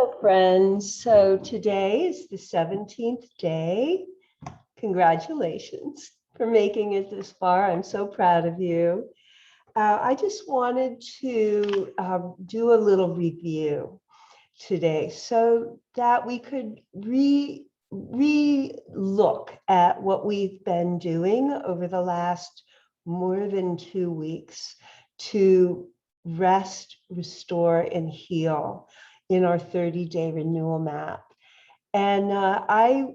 Hello, friends. So today is the 17th day. Congratulations for making it this far. I'm so proud of you. I just wanted to do a little review today so that we could re-look at what we've been doing over the last more than 2 weeks to rest, restore, and heal in our 30-day renewal map. And I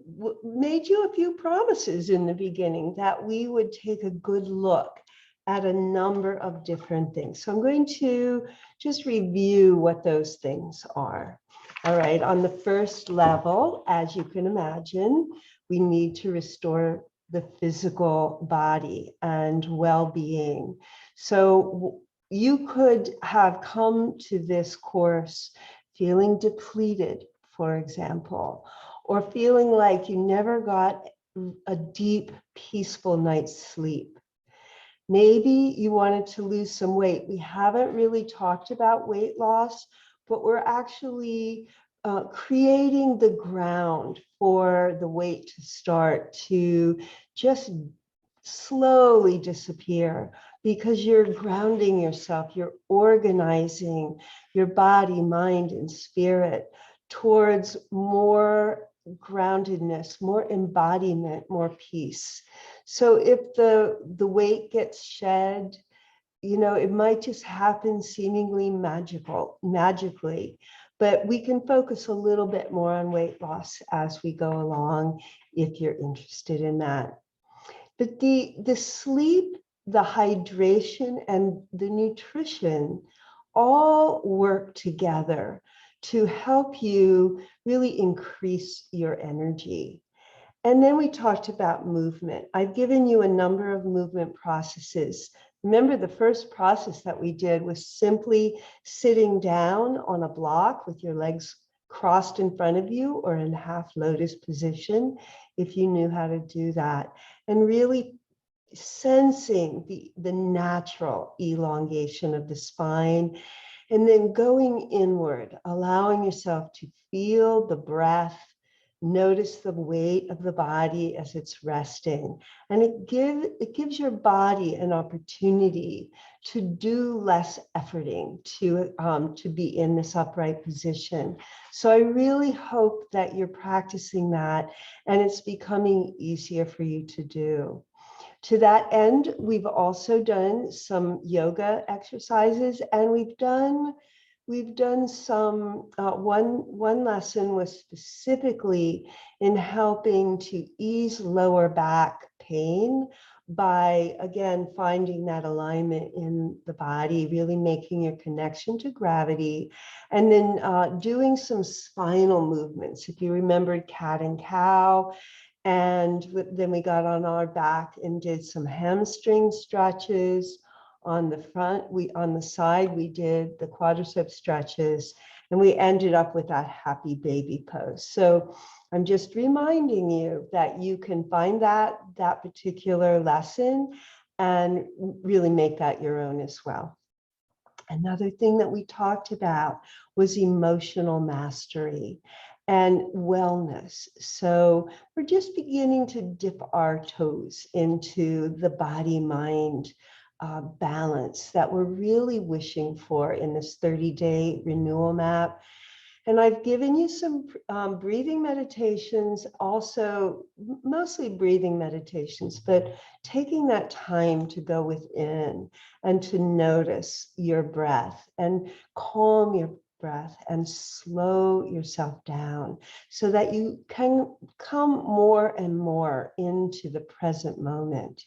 made you a few promises in the beginning that we would take a good look at a number of different things. So I'm going to just review what those things are. All right, on the first level, as you can imagine, we need to restore the physical body and well-being. So you could have come to this course feeling depleted, for example, or feeling like you never got a deep, peaceful night's sleep. Maybe you wanted to lose some weight. We haven't really talked about weight loss, but we're actually creating the ground for the weight to start to just slowly disappear because you're grounding yourself, you're organizing your body, mind, and spirit towards more groundedness, more embodiment, more peace. So if the weight gets shed, it might just happen seemingly magically, but we can focus a little bit more on weight loss as we go along if you're interested in that. But the sleep, the hydration, and the nutrition all work together to help you really increase your energy. And then we talked about movement. I've given you a number of movement processes. Remember, the first process that we did was simply sitting down on a block with your legs crossed in front of you or in half lotus position, if you knew how to do that, and really sensing the natural elongation of the spine, and then going inward, allowing yourself to feel the breath, notice the weight of the body as it's resting. And it gives your body an opportunity to do less efforting to be in this upright position. So I really hope that you're practicing that and it's becoming easier for you to do. To that end, we've also done some yoga exercises, and we've done some, one lesson was specifically in helping to ease lower back pain by, again, finding that alignment in the body, really making your connection to gravity, and then doing some spinal movements. If you remembered cat and cow, and then we got on our back and did some hamstring stretches. On the front, on the side, we did the quadricep stretches, and we ended up with that happy baby pose. So I'm just reminding you that you can find that particular lesson and really make that your own as well. Another thing that we talked about was emotional mastery and wellness. So we're just beginning to dip our toes into the body-mind balance that we're really wishing for in this 30-day renewal map. And I've given you some breathing meditations, also mostly breathing meditations, but taking that time to go within and to notice your breath and calm your breath and slow yourself down so that you can come more and more into the present moment.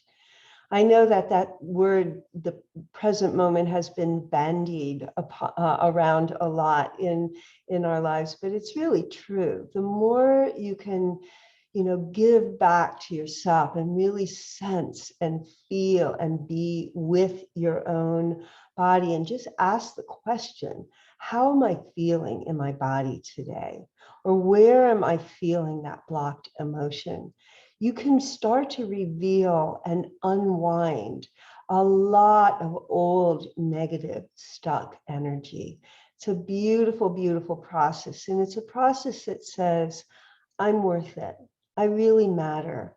I know that word, the present moment, has been bandied around a lot in our lives, but it's really true. The more you can, give back to yourself and really sense and feel and be with your own body and just ask the question, how am I feeling in my body today? Or where am I feeling that blocked emotion? You can start to reveal and unwind a lot of old negative stuck energy. It's a beautiful, beautiful process. And it's a process that says, I'm worth it. I really matter.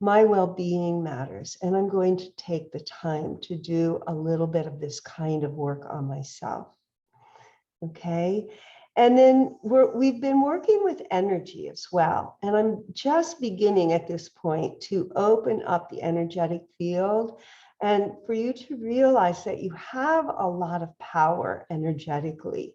My well-being matters. And I'm going to take the time to do a little bit of this kind of work on myself. Okay. And then we've been working with energy as well. And I'm just beginning at this point to open up the energetic field and for you to realize that you have a lot of power energetically.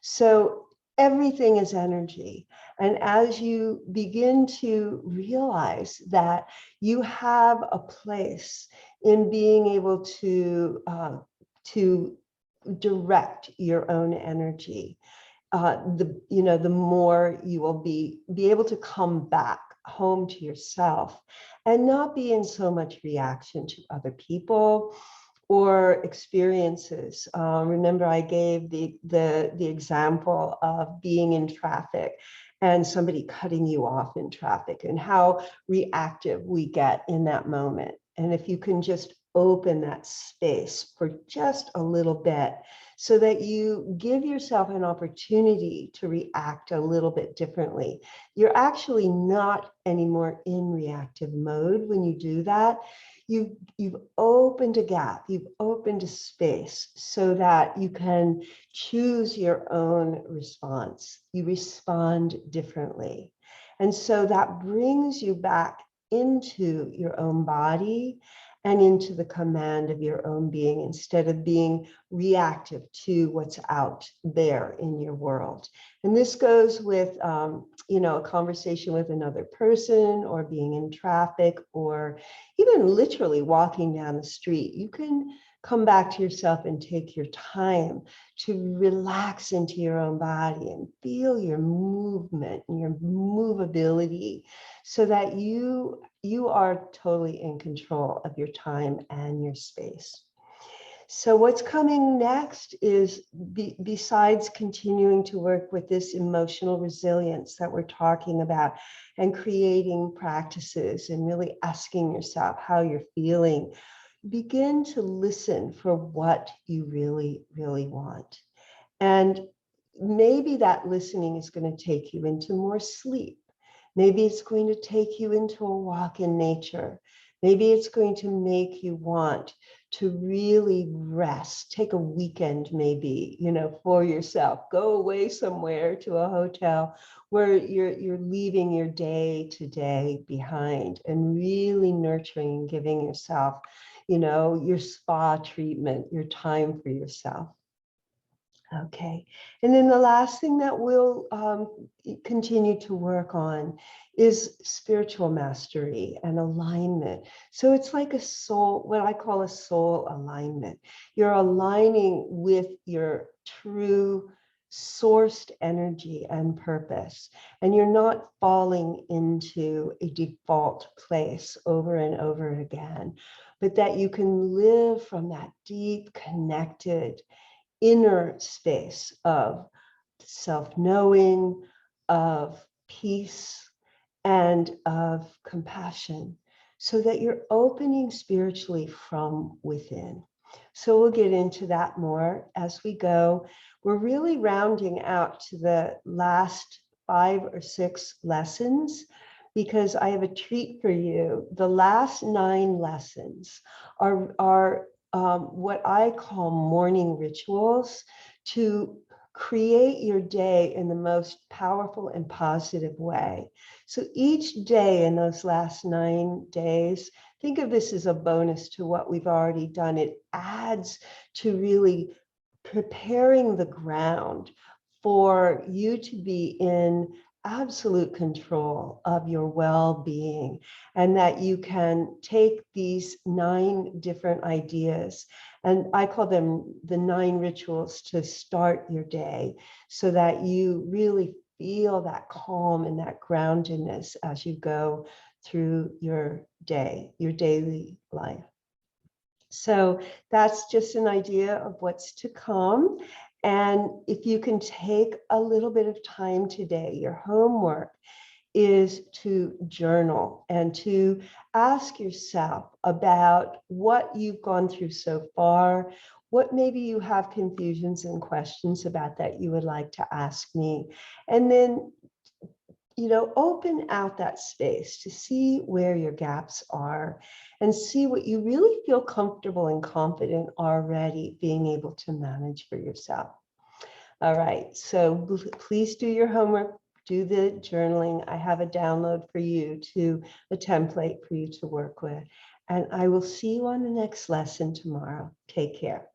So everything is energy. And as you begin to realize that you have a place in being able to direct your own energy, the more you will be able to come back home to yourself and not be in so much reaction to other people or experiences. Remember, I gave the example of being in traffic and somebody cutting you off in traffic and how reactive we get in that moment. And if you can just open that space for just a little bit so that you give yourself an opportunity to react a little bit differently, you're actually not anymore in reactive mode when you do that. You've opened a gap, you've opened a space so that you can choose your own response. You respond differently. And so that brings you back into your own body and into the command of your own being instead of being reactive to what's out there in your world. And this goes with, a conversation with another person or being in traffic or even literally walking down the street. You can come back to yourself and take your time to relax into your own body and feel your movement and your movability so that you are totally in control of your time and your space. So what's coming next is, besides continuing to work with this emotional resilience that we're talking about and creating practices and really asking yourself how you're feeling, begin to listen for what you really, really want. And maybe that listening is going to take you into more sleep. Maybe it's going to take you into a walk in nature. Maybe it's going to make you want to really rest, take a weekend maybe, for yourself. Go away somewhere to a hotel where you're leaving your day to day behind and really nurturing and giving yourself, your spa treatment, your time for yourself. Okay, and then the last thing that we'll continue to work on is spiritual mastery and alignment. So it's like a soul, what I call a soul alignment. You're aligning with your true sourced energy and purpose, and you're not falling into a default place over and over again, but that you can live from that deep, connected, inner space of self-knowing, of peace, and of compassion, so that you're opening spiritually from within. So we'll get into that more as we go. We're really rounding out to the last 5 or 6 lessons because I have a treat for you. The last 9 lessons are what I call morning rituals to create your day in the most powerful and positive way. So each day in those last 9 days, think of this as a bonus to what we've already done. It adds to really preparing the ground for you to be in absolute control of your well-being, and that you can take these 9 different ideas, and I call them the 9 rituals to start your day, so that you really feel that calm and that groundedness as you go through your day, your daily life. So that's just an idea of what's to come. And if you can take a little bit of time today, your homework is to journal and to ask yourself about what you've gone through so far, what maybe you have confusions and questions about that you would like to ask me. And then, open out that space to see where your gaps are and see what you really feel comfortable and confident already being able to manage for yourself. All right, so please do your homework, do the journaling. I have a download for you to a template for you to work with. And I will see you on the next lesson tomorrow. Take care.